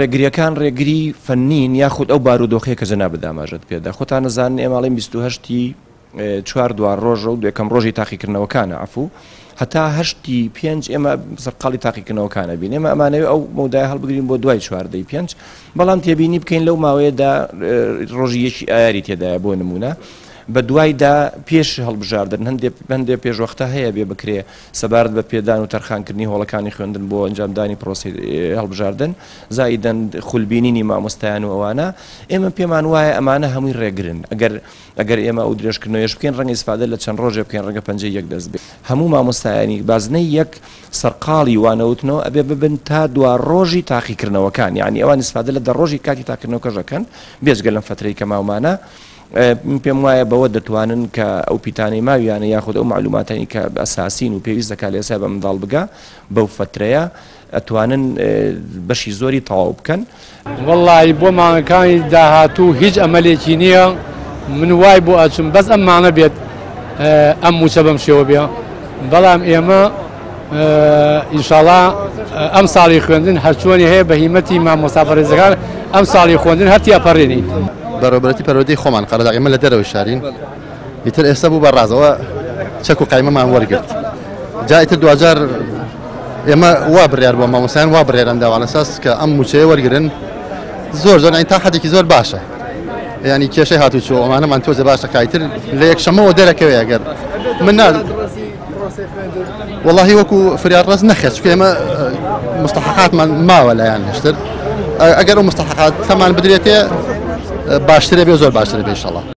ڕێگریەکان ڕێگری فەنین یاخود ئەو بارودۆخەیە کە جەناب داماژەت پێدا خۆتان نەزانن ئێماڵی 28 چوار دوار ڕۆژە و یەکەم ڕۆژی تاقیکردنەوەکانە عفو هەتا 5 ئێمە سەرقاڵی تاقیکردنەوەکانە بین ئێمە ئەمانەوێت ئەو مەودای هەڵبگرین بۆ دوای 5 بەڵام تێبینی بکەین لەو ماوەیەدا ڕۆژی یەکی ئایاری تێدایە بۆ نمونە بە دوایدا پێش هەڵبژاردن هەندێک پێشوەختە هەیە بێ بکرێ سەبارەت بە پێدان و تەرخانکردنی هۆڵەکانی خوێندن بۆ ئەنجامدانی پرۆسی هەڵبژاردن زائیدەن خولبینینی مامۆستایان و ئەوانە ئێمە پێمان وایە ئەمانە هەمووی ڕێگرن ئەگەر ئێمە ئەو درێژکردنەوەش بکەین ڕەنگە ئیسفادە لە چەند ڕۆژێ بکەین ڕەنگە 51 دەست بێت هەموو مامۆستایانی بازنەی یەک سەرقاڵی وانەوتنەوە ئەبێ ببن تا دوا ڕۆژی تاقیکردنەوەکان یعنی ئەوان ئیسفادە لە 10 ڕۆژی کاتی تاقیکردنەوەکەش دەکەن بێجگە لەم فترەی کە ماومانە پێم وایە بەوە دەتوانن کە ئەو پیتانەی ماویانە یاخود ئەو معلوماتانی کە ئەساسین و پێویست دەکات لە ئێستا بە منداڵ بگا بەو فترەیە ئەتوانن بەشی زۆری تەواو بکەن وەڵڵی بۆ مانگەکانی داهاتوو هیچ ئەمەلێکی نییە من وای بۆ ئەچم بەس ئەم مانە بێت ئەم موچە بەم شێوە بێ بەڵام ئێمە ئینشاڵڵا ئەم ساڵی خوێندن هەرچۆنی هەیە بە هیمەتی مامۆستا بەڕێزەکان ئەم ساڵی خوێندن هەرتی ئەپەڕێنی بەڕێوەبەتی پەروەردەی خۆمان قەرەداغ ئێمە لە دەرەوەی شارین ئیتر ئێستا بوو بە ڕازەوە چەک و قایمەمان وەرگرت جا ئیتر دوجار ئێمە وا بڕیار بۆ مامۆستایان وا بڕێران داوان لەساس کە ئەم موچەیە وەرگرن زۆر تا حەدێکی زۆر باشە ینی کێشەی هاتوچۆ ئەمانەمان تۆزە باشە کایتر لە یەکشەمەوە دەرەکەوێ ئەگەر من واللهی وەکو فریار ڕست نەخێت چکە ئێمە مستەحقاتمان ماوە لایەن هێشتر ئەگەر ئەو مستەحقات تەمان بدرێتێ باشترە بێ زۆر باشترە بێ ئینشاڵڵا